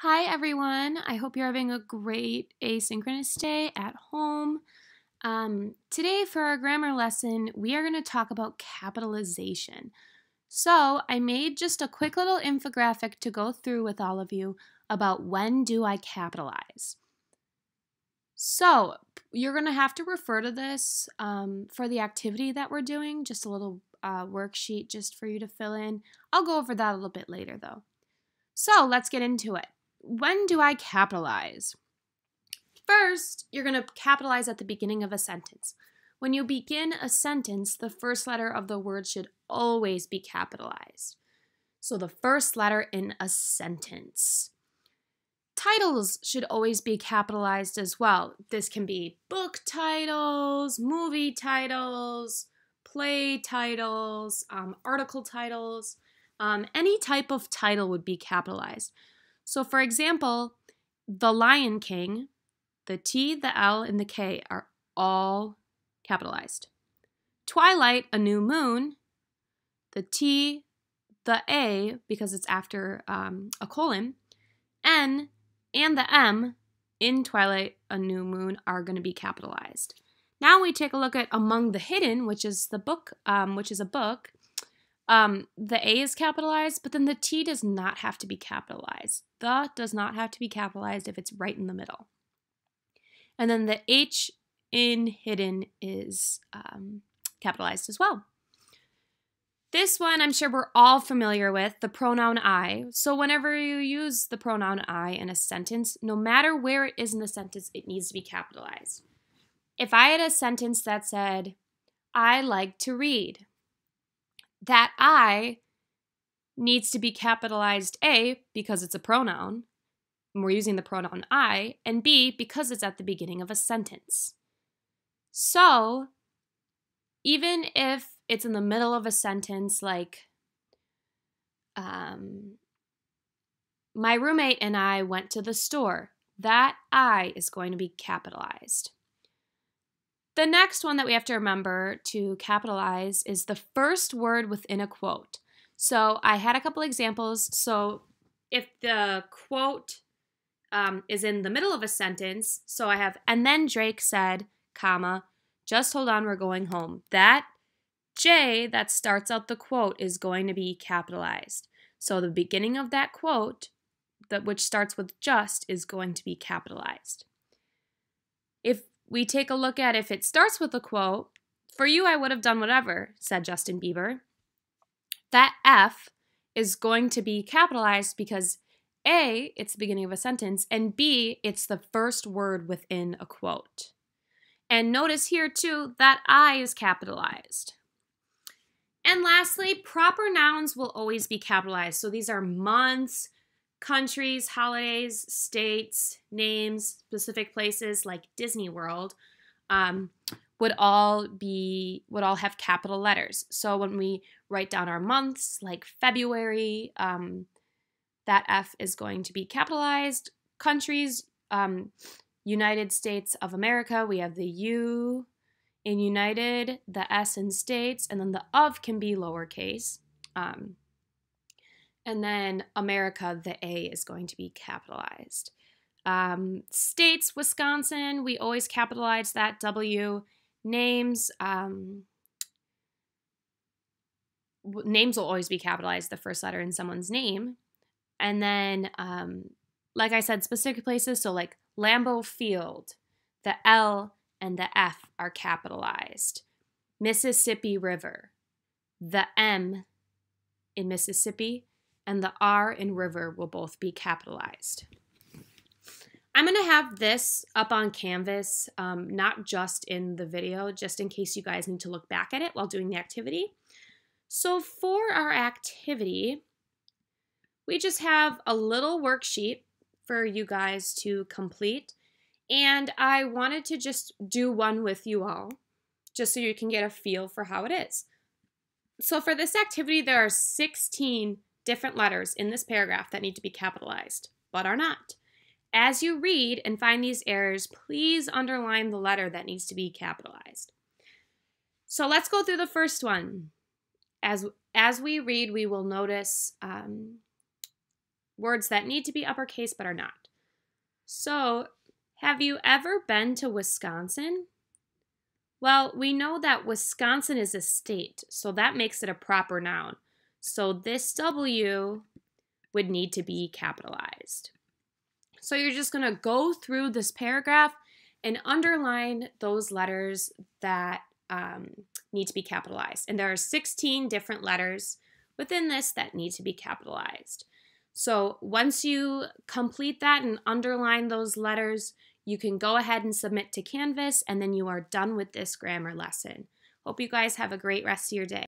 Hi everyone, I hope you're having a great asynchronous day at home. Today for our grammar lesson, we are going to talk about capitalization. So I made just a quick little infographic to go through with all of you about when do I capitalize. So you're going to have to refer to this for the activity that we're doing, just a little worksheet just for you to fill in. I'll go over that a little bit later though. So let's get into it. When do I capitalize? First, you're going to capitalize at the beginning of a sentence. When you begin a sentence, the first letter of the word should always be capitalized. So the first letter in a sentence. Titles should always be capitalized as well. This can be book titles, movie titles, play titles, article titles. Any type of title would be capitalized. So for example, The Lion King, the T, the L, and the K are all capitalized. Twilight, A New Moon, the T, the A, because it's after a colon, N, and the M in Twilight, A New Moon are going to be capitalized. Now we take a look at Among the Hidden, which is the book, which is a book. The A is capitalized, but then the T does not have to be capitalized. The does not have to be capitalized if it's right in the middle. And then the H in hidden is capitalized as well. This one I'm sure we're all familiar with, the pronoun I. So whenever you use the pronoun I in a sentence, no matter where it is in the sentence, it needs to be capitalized. If I had a sentence that said, I like to read, that I needs to be capitalized A, because it's a pronoun, and we're using the pronoun I, and B, because it's at the beginning of a sentence. So, even if it's in the middle of a sentence, like, my roommate and I went to the store, that I is going to be capitalized. The next one that we have to remember to capitalize is the first word within a quote. So I had a couple examples. So if the quote is in the middle of a sentence, so I have, and then Drake said, comma, just hold on, we're going home. That J that starts out the quote is going to be capitalized. So the beginning of that quote, which starts with just, is going to be capitalized. If we take a look at if it starts with a quote, for you I would have done whatever, said Justin Bieber. That F is going to be capitalized because A, it's the beginning of a sentence, and B, it's the first word within a quote. And notice here too, that I is capitalized. And lastly, proper nouns will always be capitalized. So these are months, countries, holidays, states, names, specific places like Disney World would all have capital letters. So when we write down our months, like February, that F is going to be capitalized. Countries, United States of America, we have the U in United, the S in States, and then the of can be lowercase. And then America, the A is going to be capitalized. States, Wisconsin, we always capitalize that W. Names, names will always be capitalized, the first letter in someone's name. And then, like I said, specific places, so like Lambeau Field, the L and the F are capitalized. Mississippi River, the M in Mississippi and the R in river will both be capitalized. I'm going to have this up on Canvas, not just in the video, just in case you guys need to look back at it while doing the activity. So for our activity, we just have a little worksheet for you guys to complete. And I wanted to just do one with you all, just so you can get a feel for how it is. So for this activity, there are 16 different letters in this paragraph that need to be capitalized, but are not. As you read and find these errors, please underline the letter that needs to be capitalized. So let's go through the first one. As we read, we will notice words that need to be uppercase but are not. So, have you ever been to Wisconsin? Well, we know that Wisconsin is a state, so that makes it a proper noun. So this W would need to be capitalized. So you're just going to go through this paragraph and underline those letters that need to be capitalized. And there are 16 different letters within this that need to be capitalized. So once you complete that and underline those letters, you can go ahead and submit to Canvas, and then you are done with this grammar lesson. Hope you guys have a great rest of your day.